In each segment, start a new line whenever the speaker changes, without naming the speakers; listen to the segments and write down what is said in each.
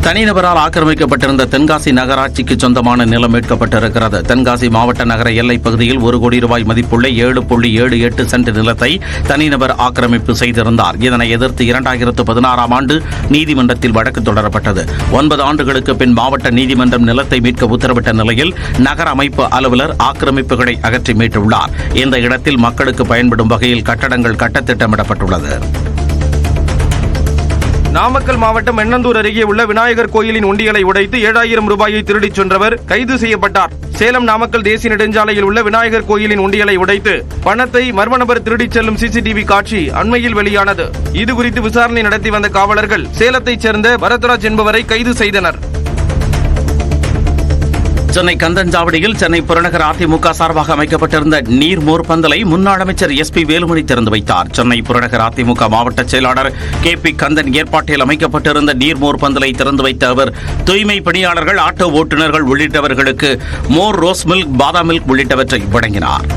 தனிநபரால் ஆக்கிரமிக்கப்பட்டிருந்த தென்காசி நகராட்சிக்கு சொந்தமான நிலம் மீட்கப்பட்டிருக்கிறது. தென்காசி மாவட்ட நகர எல்லைப் பகுதியில் 1 கோடி ரூபாய் மதிப்புள்ள 7.78 சென்ட் நிலத்தை தனிநபர் ஆக்கிரமிப்பு செய்திருந்தார். இதனை எதிர்த்து 2016ஆம் ஆண்டு நீதிமன்றத்தில் வழக்கு தொடரப்பட்டது. 9 ஆண்டுகளுக்கு பின் மாவட்ட நீதிமன்றம் நிலத்தை மீட்க உத்தரவிட்ட நிலையில் நகர அமைப்பு அலுவலர் ஆக்கிரமிப்புகளை அகற்றி மீட்டுள்ளார். இந்த இடத்தில் மக்களுக்கு பயன்படும் வகையில் கட்டடங்கள் கட்ட திட்டமிடப்பட்டுள்ளது.
நாமக்கல் மாவட்டம் எண்ணந்தூர் அருகே உள்ள விநாயகர் கோயிலின் உண்டியலை உடைத்து 7000 ரூபாயை திருடிச் சென்றவர் கைது செய்யப்பட்டார். சேலம் நாமக்கல் தேசிய நெடுஞ்சாலையில் உள்ள விநாயகர் கோயிலின் உண்டியலை உடைத்து பணத்தை மர்ம நபர் திருடிச் செல்லும் சிசிடிவி காட்சி அண்மையில் வெளியானது. இதுகுறித்து விசாரணை நடத்தி வந்த காவலர்கள் சேலத்தைச் சேர்ந்த பரத்ராஜ் என்பவரை கைது செய்தனர்.
சென்னை கந்தஞ்சாவடியில் சென்னை புறநகர் அதிமுக சார்பாக அமைக்கப்பட்டிருந்த நீர்மோர் பந்தலை முன்னாள் அமைச்சர் SP வேலுமணி திறந்து வைத்தார். சென்னை புறநகர் அதிமுக மாவட்ட செயலாளர் KP கந்தன் ஏற்பாட்டில் அமைக்கப்பட்டிருந்த நீர்மோர் பந்தலை திறந்து வைத்த அவர் தூய்மை பணியாளர்கள், ஆட்டோ ஓட்டுநர்கள் உள்ளிட்டவர்களுக்கு மோர், ரோஸ் மில்க், பாதாம் மில்க் உள்ளிட்டவற்றை வழங்கினார்.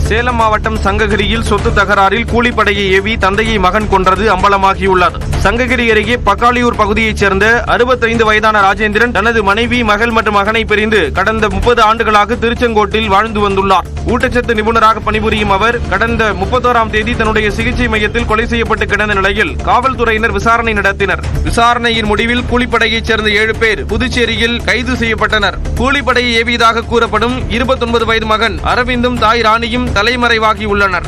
சேலம் மாவட்டம் சங்ககிரியில் சொத்து தகராறில் கூலிப்படையை ஏவி தந்தையை மகன் கொன்றது அம்பலமாகியுள்ளது. சங்ககிரி அருகே பக்காளியூர் பகுதியைச் சேர்ந்த 65 வயதான ராஜேந்திரன் தனது மனைவி, மகள் மற்றும் மகனை பிரிந்து கடந்த 30 ஆண்டுகளாக திருச்செங்கோட்டில் வாழ்ந்து வந்துள்ளார். ஊட்டச்சத்து நிபுணராக பணிபுரியும் அவர் கடந்த 31ஆம் தேதி தன்னுடைய சிகிச்சை மையத்தில் கொலை செய்யப்பட்டு கிடந்த நிலையில் காவல்துறையினர் விசாரணை நடத்தினர். விசாரணையின் முடிவில் கூலிப்படையைச் சேர்ந்த 7 பேர் புதுச்சேரியில் கைது செய்யப்பட்டனர். கூலிப்படையை ஏவியதாக கூறப்படும் 29 வயது மகன் அரவிந்தும் தாய் ராணியும் தலைமறைவாகியுள்ளனர்.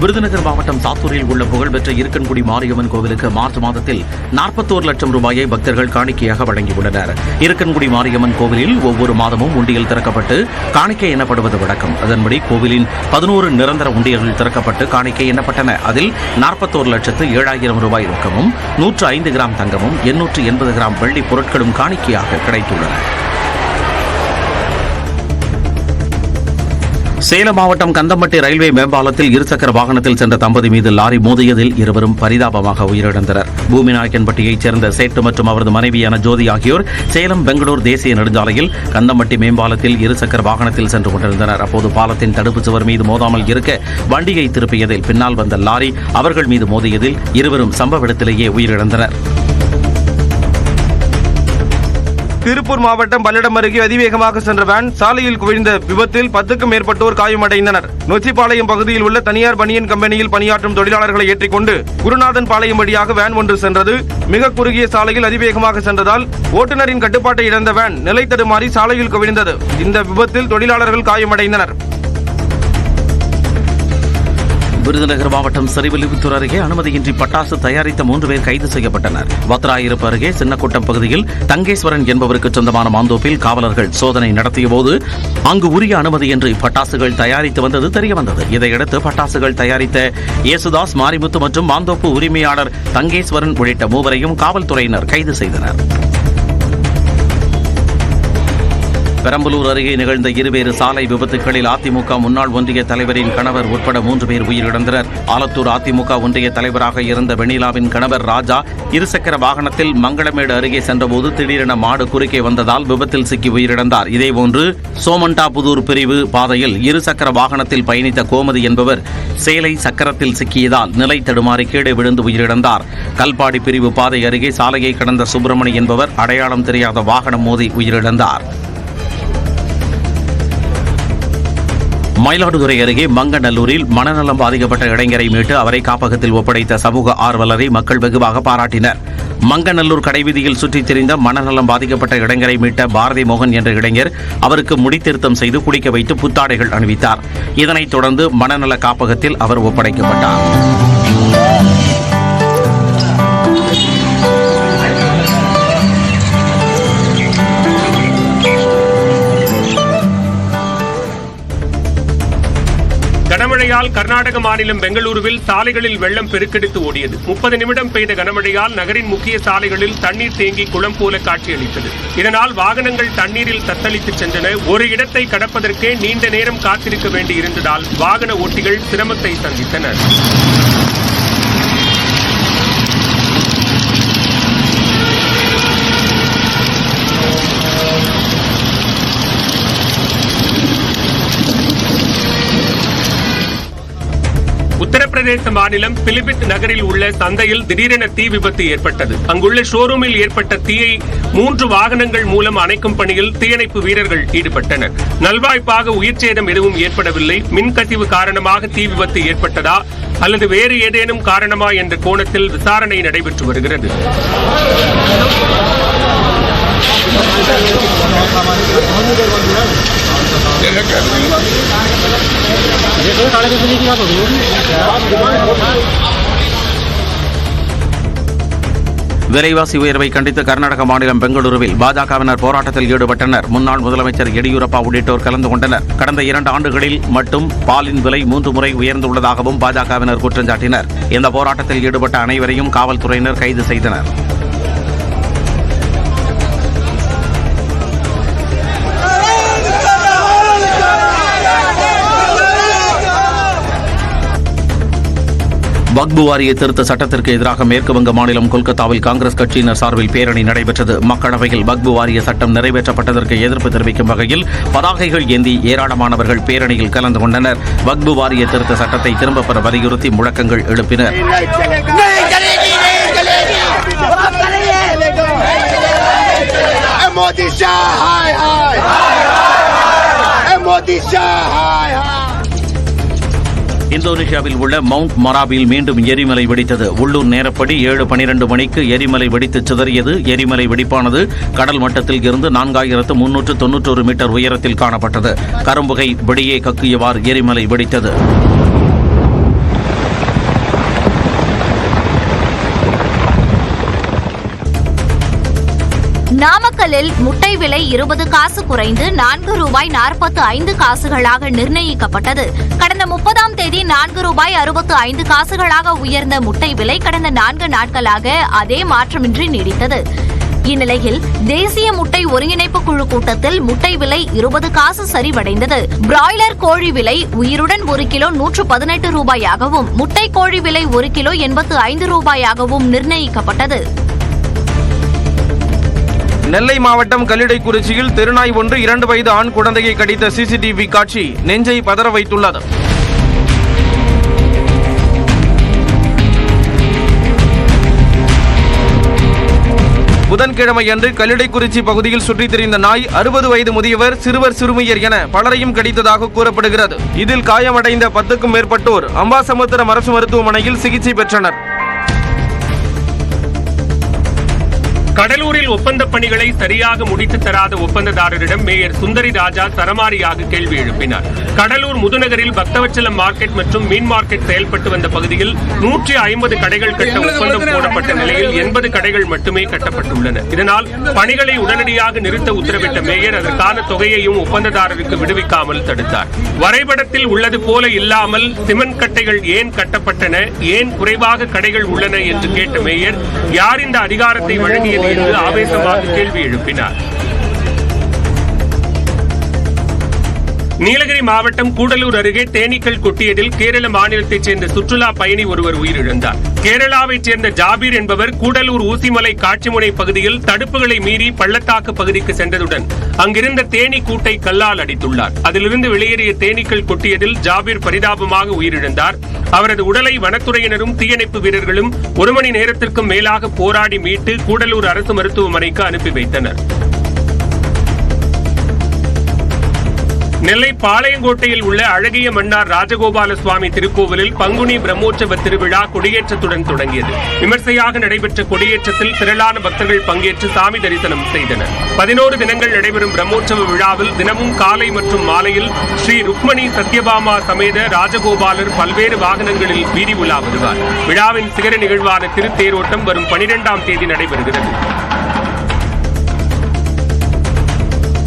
விருதுநகர் மாவட்டம் சாத்தூரில் உள்ள புகழ்பெற்ற இருக்கன்குடி மாரியம்மன் கோவிலுக்கு மார்ச் மாதத்தில் 41 லட்சம் ரூபாயை பக்தர்கள் காணிக்கையாக வழங்கியுள்ளனர். இருக்கன்குடி மாரியம்மன் கோவிலில் ஒவ்வொரு மாதமும் உண்டியல் திறக்கப்பட்டு காணிக்கை எண்ணப்படுவது வழக்கம். அதன்படி கோவிலின் 11 நிரந்தர உண்டியல்கள் திறக்கப்பட்டு காணிக்கை எண்ணப்பட்டன. அதில் 41,07,000 ரூபாய் ரொக்கமும் 105 கிராம் தங்கமும் 880 கிராம் வெள்ளி பொருட்களும் காணிக்கையாக கிடைத்துள்ளன. சேலம் மாவட்டம் கந்தம்பட்டி ரயில்வே மேம்பாலத்தில் இருசக்கர வாகனத்தில் சென்ற தம்பதி மீது லாரி மோதியதில் இருவரும் பரிதாபமாக உயிரிழந்தனர். பூமிநாயக்கன்பட்டியைச் சேர்ந்த சேட்டு மற்றும் அவரது மனைவியான ஜோதி ஆகியோர் சேலம் பெங்களூர் தேசிய நெடுஞ்சாலையில் கந்தம்பட்டி மேம்பாலத்தில் இருசக்கர வாகனத்தில் சென்று கொண்டிருந்தனர். அப்போது பாலத்தின் தடுப்பு சுவர் மீது மோதாமல் இருக்க வண்டியை திருப்பியதில் பின்னால் வந்த லாரி அவர்கள் மீது மோதியதில் இருவரும் சம்பவ இடத்திலேயே உயிரிழந்தனர்.
திருப்பூர் மாவட்டம் பல்லடம் அருகே அதிவேகமாக சென்ற வேன் சாலையில் குவிந்த விபத்தில் 10க்கும் மேற்பட்டோர் காயமடைந்தனர். நொச்சிப்பாளையம் பகுதியில் உள்ள தனியார் பனியன் கம்பெனியில் பணியாற்றும் தொழிலாளர்களை ஏற்றிக்கொண்டு குருநாதன் பாளையம் வழியாக வேன் ஒன்று சென்றது. மிக குறுகிய சாலையில் அதிவேகமாக சென்றதால் ஓட்டுநரின் கட்டுப்பாட்டை இழந்த வேன் நிலை தடுமாறி சாலையில் குவிந்தது. இந்த விபத்தில் தொழிலாளர்கள் காயமடைந்தனர்.
விருதுநகர் மாவட்டம் சரிவில்லிபுத்தூர் அருகே அனுமதியின்றி பட்டாசு தயாரித்த 3 பேர் கைது செய்யப்பட்டனர். வத்ராயிருப்பு அருகே சின்னக்கூட்டம் பகுதியில் தங்கேஸ்வரன் என்பவருக்கு சொந்தமான மாந்தோப்பில் காவலர்கள் சோதனை நடத்தியபோது அங்கு உரிய அனுமதியின்றி பட்டாசுகள் தயாரித்து வந்தது தெரியவந்தது. இதையடுத்து பட்டாசுகள் தயாரித்த ஏசுதாஸ், மாரிமுத்து மற்றும் மாந்தோப்பு உரிமையாளர் தங்கேஸ்வரன் உள்ளிட்ட 3 பேரையும் காவல்துறையினர் கைது செய்தனர். பெரம்பலூர் அருகே நிகழ்ந்த இருவேறு சாலை விபத்துகளில் அதிமுக முன்னாள் ஒன்றிய தலைவரின் கணவர் உட்பட 3 பேர் உயிரிழந்தனர். ஆலத்தூர் அதிமுக ஒன்றிய தலைவராக இருந்த வெண்ணிலாவின் கணவர் ராஜா இருசக்கர வாகனத்தில் மங்களமேடு அருகே சென்றபோது திடீரென மாடு குறுக்கே வந்ததால் விபத்தில் சிக்கி உயிரிழந்தார். இதேபோன்று சோமண்டாபுதூர் பிரிவு பாதையில் இருசக்கர வாகனத்தில் பயணித்த கோமதி என்பவர் சேலை சக்கரத்தில் சிக்கியதால் நிலை தடுமாறி கீழே விழுந்து உயிரிழந்தார். கல்பாடி பிரிவு பாதை அருகே சாலையை கடந்த சுப்பிரமணி என்பவர் அடையாளம் தெரியாத வாகனம் மோதி உயிரிழந்தார். மயிலாடுதுறை அருகே மங்கநல்லூரில் மனநலம் பாதிக்கப்பட்ட இளைஞரை மீட்டு அவரை காப்பகத்தில் ஒப்படைத்த சமூக ஆர்வலரை மக்கள் வெகுவாக பாராட்டினர். மங்கநல்லூர் கடைவீதியில் சுற்றித் திரிந்த மனநலம் பாதிக்கப்பட்ட இளைஞரை மீட்ட பாரதி மோகன் என்ற இளைஞர் அவருக்கு முடித்திருத்தம் செய்து குடிக்க வைத்து புத்தாடைகள் அணிவித்தார். இதனைத் தொடர்ந்து மனநல காப்பகத்தில் அவர் ஒப்படைக்கப்பட்டார்.
கனமழையால் கர்நாடக மாநிலம் பெங்களூருவில் சாலைகளில் வெள்ளம் பெருக்கெடுத்து ஓடியது. 30 நிமிடம் பெய்த கனமழையால் நகரின் முக்கிய சாலைகளில் தண்ணீர் தேங்கி குளம் போல காட்சியளித்தது. இதனால் வாகனங்கள் தண்ணீரில் தத்தளித்து சென்றன. ஒரு இடத்தை கடப்பதற்கே நீண்ட நேரம் காத்திருக்க வேண்டியிருந்ததால் வாகன ஓட்டிகள் சிரமத்தை சந்தித்தனர். உத்தரப்பிரதேச மாநிலம் பிலிபித் நகரில் உள்ள சந்தையில் திடீரென தீ விபத்து ஏற்பட்டது. அங்குள்ள ஷோரூமில் ஏற்பட்ட தீயை 3 வாகனங்கள் மூலம் அணைக்கும் பணியில் தீயணைப்பு வீரர்கள் ஈடுபட்டனர். நல்வாய்ப்பாக உயிர் சேதம் எதுவும் ஏற்படவில்லை. மின்கசிவு காரணமாக தீ விபத்து ஏற்பட்டதா அல்லது வேறு ஏதேனும் காரணமா என்ற கோணத்தில் விசாரணை நடைபெற்று வருகிறது.
விலைவாசி உயர்வை கண்டித்து கர்நாடக மாநிலம் பெங்களூருவில் பாஜகவினர் போராட்டத்தில் ஈடுபட்டனர். முன்னாள் முதலமைச்சர் எடியூரப்பா உள்ளிட்டோர் கலந்து கொண்டனர். கடந்த 2 ஆண்டுகளில் மட்டும் பாலின் விலை 3 முறை உயர்ந்துள்ளதாகவும் பாஜகவினர் குற்றம் சாட்டினர். இந்த போராட்டத்தில் ஈடுபட்ட அனைவரையும் காவல்துறையினர் கைது செய்தனர். வக்பு வாரிய திருத்த சட்டத்திற்கு எதிராக மேற்குவங்க மாநிலம் கொல்கத்தாவில் காங்கிரஸ் கட்சியினர் சார்பில் பேரணி நடைபெற்றது. மக்களவையில் வக்பு வாரிய சட்டம் நிறைவேற்றப்பட்டதற்கு எதிர்ப்பு தெரிவிக்கும் வகையில் பதாகைகள் ஏந்தி ஏராளமானவர்கள் பேரணியில் கலந்து கொண்டனர். வக்பு வாரிய திருத்த சட்டத்தை திரும்பப் பெற வலியுறுத்தி முழக்கங்கள் எழுப்பினர். இந்தோனேஷியாவில் உள்ள மவுண்ட் மராபில் மீண்டும் எரிமலை வெடித்தது. உள்ளூர் நேரப்படி 7:12 மணிக்கு எரிமலை வெடித்து சிதறியது. எரிமலை வெடிப்பானது கடல் மட்டத்தில் இருந்து 4391 மீட்டர் உயரத்தில் காணப்பட்டது. கரும்புகை வெளியே கக்கியவாறு எரிமலை வெடித்தது.
நாமக்கல்லில் முட்டை விலை 20 காசு குறைந்து $4.45 நிர்ணயிக்கப்பட்டது. கடந்த 30ஆம் தேதி $4.65 உயர்ந்த முட்டை விலை கடந்த 4 நாட்களாக அதே மாற்றமின்றி நீடித்தது. இந்நிலையில் தேசிய முட்டை ஒருங்கிணைப்பு குழு கூட்டத்தில் முட்டை விலை 20 காசு சரிவடைந்தது. பிராய்லர் கோழி விலை உயிருடன் 1 கிலோ $118 முட்டை கோழி விலை 1 கிலோ $85 நிர்ணயிக்கப்பட்டது.
நெல்லை மாவட்டம் கல்லிடைக்குறிச்சியில் தெருநாய் ஒன்று 2 வயது ஆண் குழந்தையை கடித்த சிசிடிவி காட்சி நெஞ்சை பதற வைத்துள்ளது. புதன்கிழமையன்று கல்லிடைக்குறிச்சி பகுதியில் சுற்றித் திரிந்த நாய் 60 வயது முதியவர், சிறுவர், சிறுமியர் என பலரையும் கடித்ததாக கூறப்படுகிறது. இதில் காயமடைந்த 10க்கும் மேற்பட்டோர் அம்பாசமுத்திரம் அரசு மருத்துவமனையில் சிகிச்சை பெற்றனர்.
கடலூரில் ஒப்பந்த பணிகளை சரியாக முடித்து தராத ஒப்பந்ததாரரிடம் மேயர் சுந்தரி ராஜா சரமாரியாக கேள்வி எழுப்பினார். கடலூர் முதுநகரில் பக்தவச்சலம் மார்க்கெட் மற்றும் மீன் மார்க்கெட் செயல்பட்டு வந்த பகுதியில் 150 கடைகள் கட்ட ஒப்பந்தம் போடப்பட்ட நிலையில் 80 கடைகள் மட்டுமே கட்டப்பட்டுள்ளன. இதனால் பணிகளை உடனடியாக நிறுத்த உத்தரவிட்ட மேயர் அதற்கான தொகையையும் ஒப்பந்ததாரருக்கு விடுவிக்காமல் தடுத்தார். வரைபடத்தில் உள்ளது போல இல்லாமல் சிமெண்ட் கட்டைகள் ஏன் கட்டப்பட்டன, ஏன் குறைவாக கடைகள் உள்ளன என்று கேட்ட மேயர் யார் இந்த அதிகாரத்தை வழங்கியது என்று ஆவேசமாக கேள்வி எழுப்பினார். நீலகிரி மாவட்டம் கூடலூர் அருகே தேனீக்கள் கொட்டியதில் கேரள மாநிலத்தைச் சேர்ந்த சுற்றுலா பயணி ஒருவர் உயிரிழந்தார். கேரளாவைச் சேர்ந்த ஜாபீர் என்பவர் கூடலூர் ஊசிமலை காட்சிமுனை பகுதியில் தடுப்புகளை மீறி பள்ளத்தாக்கு பகுதிக்கு சென்றதுடன் அங்கிருந்த தேனீ கூட்டை கல்லால் அடித்துள்ளார். அதிலிருந்து வெளியேறிய தேனீக்கள் கொட்டியதில் ஜாபீர் பரிதாபமாக உயிரிழந்தார். அவரது உடலை வனத்துறையினரும் தீயணைப்பு வீரர்களும் 1 மணி நேரத்திற்கும் மேலாக போராடி மீட்டு கூடலூர் அரசு மருத்துவமனைக்கு அனுப்பி வைத்தனர். நெல்லை பாளையங்கோட்டையில் உள்ள அழகிய மன்னார் ராஜகோபால சுவாமி திருக்கோவிலில் பங்குனி பிரம்மோற்சவ திருவிழா கொடியேற்றத்துடன் தொடங்கியது. விமர்சையாக நடைபெற்ற கொடியேற்றத்தில் திரளான பக்தர்கள் பங்கேற்று சாமி தரிசனம் செய்தனர். 11 தினங்கள் நடைபெறும் பிரம்மோற்சவ விழாவில் தினமும் காலை மற்றும் மாலையில் ஸ்ரீ ருக்மணி சத்யபாமா சமேத ராஜகோபாலர் பல்வேறு வாகனங்களில் வீதி உலா வருவார். விழாவின் சிகர நிகழ்வான திருத்தேரோட்டம் வரும் 12ஆம் தேதி நடைபெறுகிறது.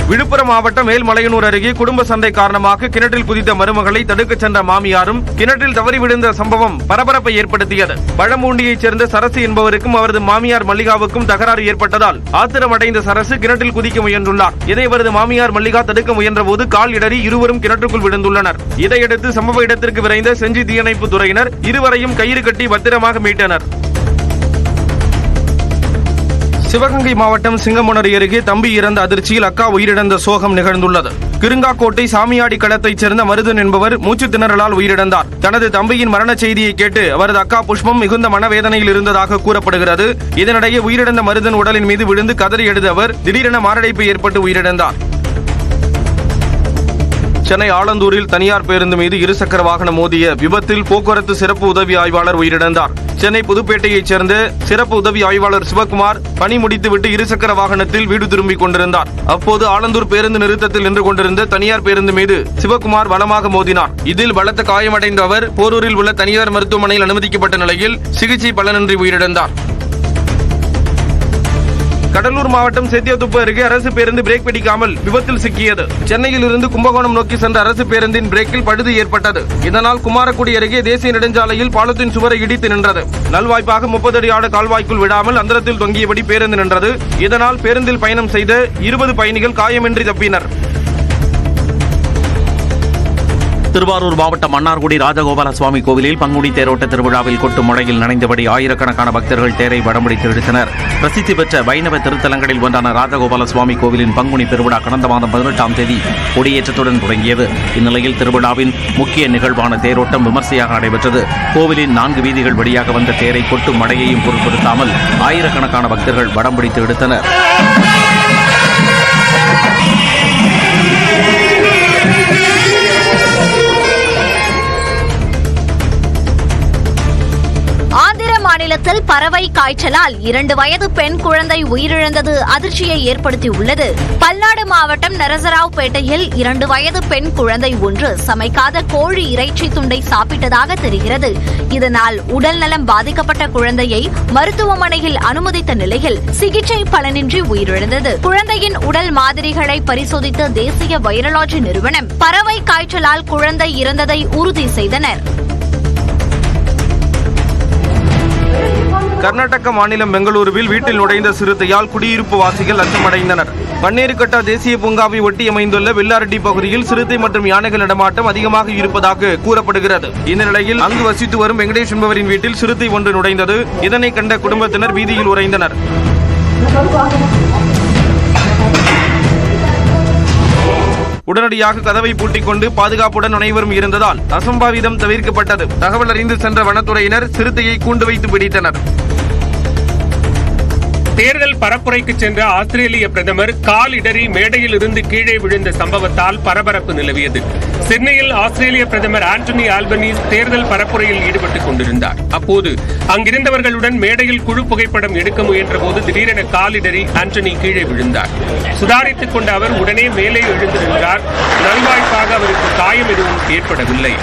விழுப்புரம் மாவட்டம் மேல்மலையனூர் அருகே குடும்ப சண்டை காரணமாக கிணற்றில் குதித்த மருமகளை தடுக்கச் சென்ற மாமியாரும் கிணற்றில் தவறி விழுந்த சம்பவம் பரபரப்பை ஏற்படுத்தியது. பழம்பூண்டியைச் சேர்ந்த சரசு என்பவருக்கும் அவரது மாமியார் மல்லிகாவுக்கும் தகராறு ஏற்பட்டதால் ஆத்திரமடைந்த சரசு கிணற்றில் குதிக்க முயன்றுள்ளார். இதை அவரது மாமியார் மல்லிகா தடுக்க முயன்றபோது கால் இடறி இருவரும் கிணற்றுக்குள் விழுந்துள்ளனர். இதையடுத்து சம்பவ இடத்திற்கு விரைந்த செஞ்சி தீயணைப்பு துறையினர் இருவரையும் கயிறு கட்டி பத்திரமாக மீட்டனர். சிவகங்கை மாவட்டம் சிங்கமுனரி அருகே தம்பி இறந்த அதிர்ச்சியில் அக்கா உயிரிழந்த சோகம் நிகழ்ந்துள்ளது. கிருங்காக்கோட்டை சாமியாடி களத்தைச் சேர்ந்த மருதன் என்பவர் மூச்சு திணறலால் உயிரிழந்தார். தனது தம்பியின் மரண செய்தியை கேட்டு அவரது அக்கா புஷ்பம் மிகுந்த மனவேதனையில் இருந்ததாக கூறப்படுகிறது. இதனிடையே உயிரிழந்த மருதன் உடலின் மீது விழுந்து கதறி எழுத அவர் திடீரென மாரடைப்பு ஏற்பட்டு உயிரிழந்தார். சென்னை ஆலந்தூரில் தனியார் பேருந்து மீது இருசக்கர வாகனம் மோதிய விபத்தில் போக்குவரத்து சிறப்பு உதவி ஆய்வாளர் உயிரிழந்தார். சென்னை புதுப்பேட்டையைச் சேர்ந்த சிறப்பு உதவி ஆய்வாளர் சிவகுமார் பணி முடித்துவிட்டு இருசக்கர வாகனத்தில் வீடு திரும்பிக் கொண்டிருந்தார். அப்போது ஆலந்தூர் பேருந்து நிறுத்தத்தில் நின்று கொண்டிருந்த தனியார் பேருந்து மீது சிவகுமார் பலமாக மோதினார். இதில் பலத்த காயமடைந்த அவர் போரூரில் உள்ள தனியார் மருத்துவமனையில் அனுமதிக்கப்பட்ட நிலையில் சிகிச்சை பலனின்றி உயிரிழந்தார். கடலூர் மாவட்டம் சேத்தியாத்துப்பு அருகே அரசு பேருந்து பிரேக் பிடிக்காமல் விபத்தில் சிக்கியது. சென்னையில் இருந்து கும்பகோணம் நோக்கி சென்ற அரசு பேருந்தின் பிரேக்கில் பழுது ஏற்பட்டது. இதனால் குமாரக்குடி அருகே தேசிய நெடுஞ்சாலையில் பாலத்தின் சுவரை இடித்து நின்றது. நல்வாய்ப்பாக 30 அடி ஆழ கால்வாய்க்குள் விடாமல் அந்தரத்தில் தொங்கியபடி பேருந்து நின்றது. இதனால் பேருந்தில் பயணம் செய்த 20 பயணிகள் காயமின்றி தப்பினர்.
திருவாரூர் மாவட்டம் மன்னார்குடி ராஜகோபால சுவாமி கோவிலில் பங்குனி தேரோட்ட திருவிழாவில் கொட்டும் மழையில் நனைந்தபடி ஆயிரக்கணக்கான பக்தர்கள் தேரை வடம்பிடித்து இழுத்தனர். பிரசித்தி பெற்ற வைணவ திருத்தலங்களில் ஒன்றான ராஜகோபால சுவாமி கோவிலின் பங்குனி பெருவிழா கடந்த மாதம் 18ஆம் தேதி கொடியேற்றத்துடன் தொடங்கியது. இந்நிலையில் திருவிழாவின் முக்கிய நிகழ்வான தேரோட்டம் விமர்சையாக நடைபெற்றது. கோவிலின் 4 வீதிகள் வழியாக வந்த தேரை கொட்டும் மழையையும் பொருட்படுத்தாமல் ஆயிரக்கணக்கான பக்தர்கள் வடம்பிடித்து இழுத்தனர்.
மாநிலத்தில் பறவை காய்ச்சலால் 2 வயது பெண் குழந்தை உயிரிழந்தது அதிர்ச்சியை ஏற்படுத்தியுள்ளது. பல்நாடு மாவட்டம் நரசராவ்பேட்டையில் 2 வயது பெண் குழந்தை ஒன்று சமைக்காத கோழி இறைச்சி துண்டை சாப்பிட்டதாக தெரிகிறது. இதனால் உடல்நலம் பாதிக்கப்பட்ட குழந்தையை மருத்துவமனையில் அனுமதித்த நிலையில் சிகிச்சை பலனின்றி உயிரிழந்தது. குழந்தையின் உடல் மாதிரிகளை பரிசோதித்த தேசிய வைரலாஜி நிறுவனம் பறவை காய்ச்சலால் குழந்தை இறந்ததை உறுதி செய்தனர்.
கர்நாடக மாநிலம் பெங்களூருவில் வீட்டில் நுழைந்த சிறுத்தையால் குடியிருப்பு வாசிகள் அச்சமடைந்தனர். பன்னேருக்கட்டா தேசிய பூங்காவை ஒட்டி அமைந்துள்ள வெள்ளாரெட்டி பகுதியில் சிறுத்தை மற்றும் யானைகள் நடமாட்டம் அதிகமாக இருப்பதாக கூறப்படுகிறது. இந்த நிலையில் அங்கு வசித்து வரும் வெங்கடேஷ் என்பவரின் வீட்டில் சிறுத்தை ஒன்று நுழைந்தது. இதனை கண்ட குடும்பத்தினர் வீதியில் உறைந்தனர். உடனடியாக கதவை பூட்டிக் கொண்டு பாதுகாப்புடன் அனைவரும் இருந்ததால் அசம்பாவிதம் தவிர்க்கப்பட்டது. தகவல் அறிந்து சென்ற வனத்துறையினர் சிறுத்தையை கூண்டு வைத்து பிடித்தனர்.
தேர்தல் பரப்புரைக்கு சென்ற ஆஸ்திரேலிய பிரதமர் கால் இடறி மேடையில் இருந்து கீழே விழுந்த சம்பவத்தால் பரபரப்பு நிலவியது. சிட்னியில் ஆஸ்திரேலிய பிரதமர் ஆண்டனி ஆல்பனீஸ் தேர்தல் பரப்புரையில் ஈடுபட்டுக் கொண்டிருந்தார். அப்போது அங்கிருந்தவர்களுடன் மேடையில் குழு புகைப்படம் எடுக்க முயன்ற போது திடீரென காலிடறி ஆண்டனி கீழே விழுந்தார். சுதாரித்துக் கொண்ட அவர் உடனே மேலே எழுந்து நின்றார். நல்வாய்ப்பாக அவருக்கு காயம் எதுவும் ஏற்படவில்லை.